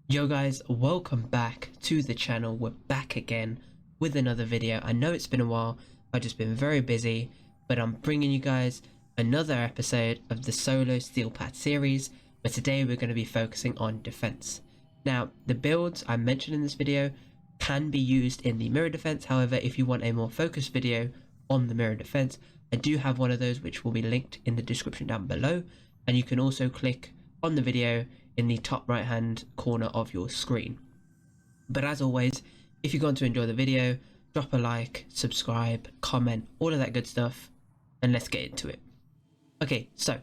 Yo guys, welcome back to the channel. We're back again with another video. I know it's been a while, I've just been very busy, but I'm bringing you guys another episode of the solo steel pad series, but today we're going to be focusing on defense. Now, the builds I mentioned in this video can be used in the mirror defense. However, if you want a more focused video on the mirror defense, I do have one of those which will be linked in the description down below, and you can also click on the video in the top right hand corner of your screen. But as always, if you're going to enjoy the video, drop a like, subscribe, comment, all of that good stuff, and let's get into it. Okay, so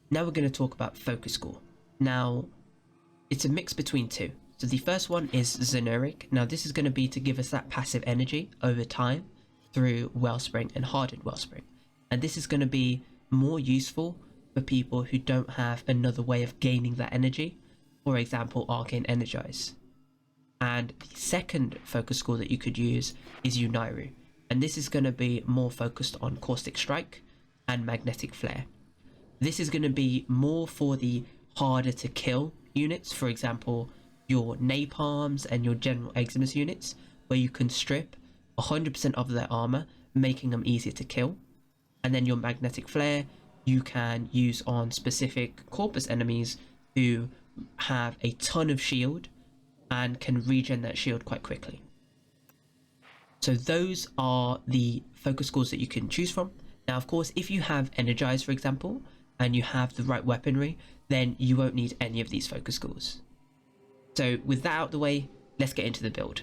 now we're going to talk about focus score. Now, it's a mix between two. So the first one is Generic. Now this is going to be to give us that passive energy over time through Wellspring and Hardened Wellspring. And this is going to be more useful for people who don't have another way of gaining that energy, for example Arcane Energize. And the second focus score that you could use is Uniru, and this is going to be more focused on Caustic Strike and Magnetic Flare. This is going to be more for the harder to kill units, for example your Napalms and your General Eximus units, where you can strip 100% of their armor, making them easier to kill. And then your Magnetic Flare you can use on specific corpus enemies who have a ton of shield and can regen that shield quite quickly. So those are the focus scores that you can choose from. Now of course, if you have Energize for example and you have the right weaponry, then you won't need any of these focus scores. So with that out of the way, let's get into the build.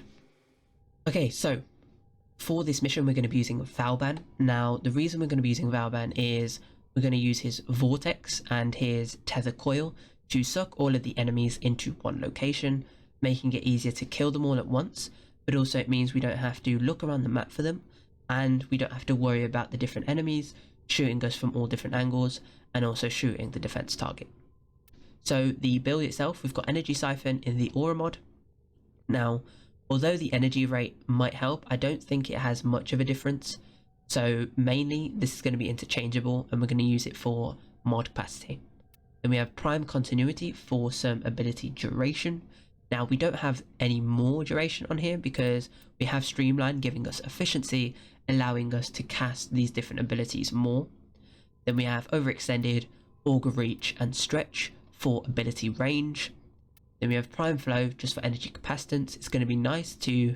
Okay, so for this mission we're going to be using Vauban. Now the reason we're going to be using Vauban is we're going to use his Vortex and his Tether Coil to suck all of the enemies into one location, making it easier to kill them all at once, but also it means we don't have to look around the map for them, and we don't have to worry about the different enemies shooting us from all different angles and also shooting the defense target. So the build itself, we've got Energy Siphon in the Aura mod. Now, although the energy rate might help, I don't think it has much of a difference. So mainly this is going to be interchangeable and we're going to use it for mod capacity. Then we have Prime Continuity for some ability duration. Now we don't have any more duration on here because we have Streamline giving us efficiency, allowing us to cast these different abilities more. Then we have Overextended, Augur Reach and Stretch for ability range. Then we have Prime Flow just for energy capacitance. It's going to be nice to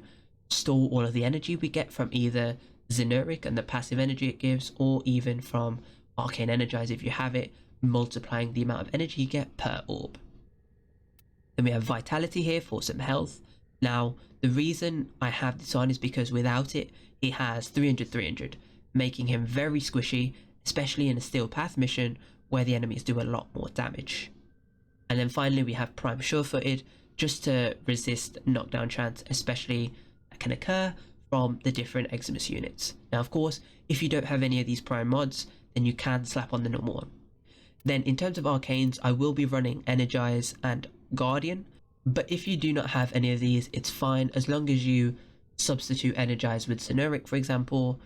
store all of the energy we get from either Generic and the passive energy it gives, or even from Arcane Energize if you have it, multiplying the amount of energy you get per orb. Then we have Vitality here for some health. Now the reason I have this on is because without it, he has 300, making him very squishy, especially in a Steel Path mission where the enemies do a lot more damage. And then finally we have Prime Sure-Footed, just to resist knockdown chance, especially that can occur from the different Eximus units. Now of course, if you don't have any of these prime mods, then you can slap on the normal one. Then in terms of arcanes, I will be running Energize and Guardian, but if you do not have any of these, it's fine as long as you substitute Energize with Generic for example.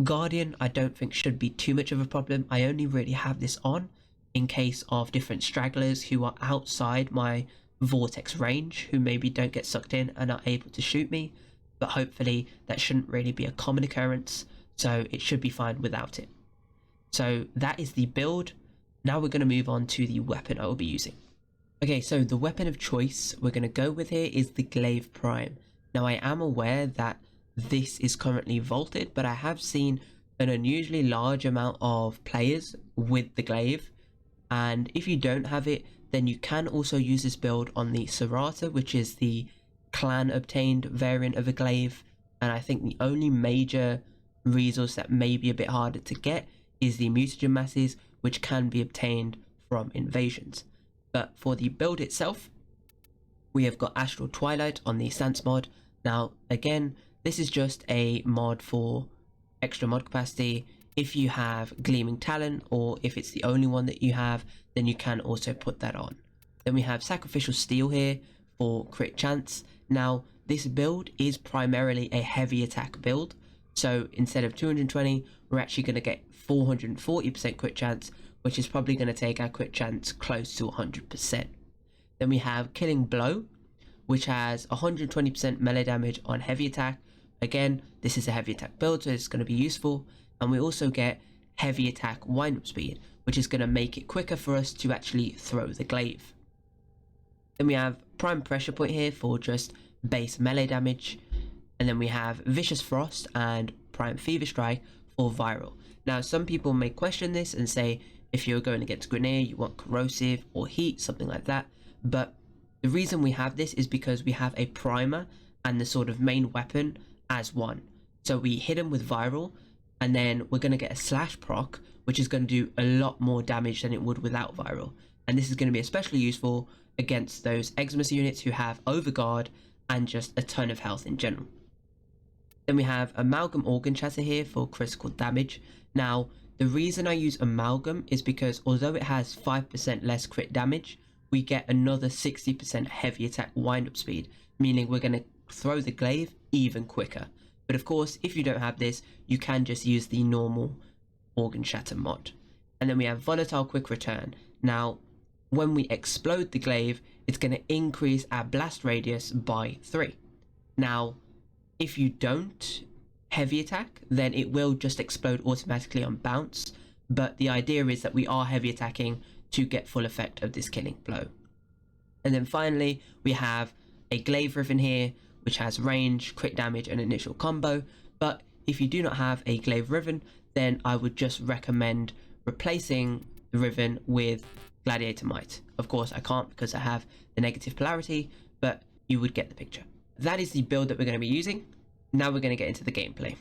Guardian I don't think should be too much of a problem. I only really have this on in case of different stragglers who are outside my Vortex range, who maybe don't get sucked in and are able to shoot me. But hopefully that shouldn't really be a common occurrence, so it should be fine without it. So that is the build. Now we're going to move on to the weapon I will be using. Okay, so the weapon of choice we're going to go with here is the Glaive Prime. Now I am aware that this is currently vaulted, but I have seen an unusually large amount of players with the Glaive, and if you don't have it, then you can also use this build on the Serrata, which is the clan obtained variant of a Glaive. And I think the only major resource that may be a bit harder to get is the mutagen masses, which can be obtained from invasions. But for the build itself, we have got Astral Twilight on the Stance mod. Now again, this is just a mod for extra mod capacity. If you have Gleaming Talon, or if it's the only one that you have, then you can also put that on. Then we have Sacrificial Steel here for crit chance. Now this build is primarily a heavy attack build, so instead of 220 we're actually going to get 440% crit chance, which is probably going to take our crit chance close to 100%. Then we have Killing Blow which has 120% melee damage on heavy attack. Again, this is a heavy attack build, so it's going to be useful. And we also get heavy attack wind-up speed, which is going to make it quicker for us to actually throw the glaive. Then we have prime pressure point here for just base melee damage. And then we have vicious frost and prime fever strike for viral. Now, some people may question this and say if you're going against Grinner, you want corrosive or heat, something like that. But the reason we have this is because we have a primer and the sort of main weapon as one. So we hit him with viral, and then we're going to get a slash proc, which is going to do a lot more damage than it would without viral. And this is going to be especially useful against those Eximus units who have Overguard and just a ton of health in general. Then we have Amalgam Organ Chatter here for critical damage. Now, the reason I use Amalgam is because although it has 5% less crit damage, we get another 60% heavy attack wind-up speed, meaning we're going to throw the glaive even quicker. But of course, if you don't have this, you can just use the normal Organ Shatter mod. And then we have Volatile Quick Return. Now, when we explode the glaive, it's going to increase our blast radius by 3. Now, if you don't heavy attack, then it will just explode automatically on bounce. But the idea is that we are heavy attacking to get full effect of this killing blow. And then finally, we have a Glaive Riven here, which has range, crit damage, and initial combo. But if you do not have a Glaive Riven, then I would just recommend replacing the Riven with Gladiator Might. Of course, I can't because I have the negative polarity, but you would get the picture. That is the build that we're going to be using. Now we're going to get into the gameplay.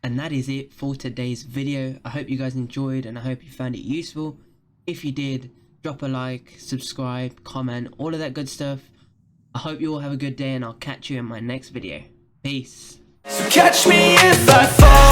And that is it for today's video. I hope you guys enjoyed and I hope you found it useful. If you did, drop a like, subscribe, comment, all of that good stuff. I hope you all have a good day and I'll catch you in my next video. Peace. So catch me if I fall.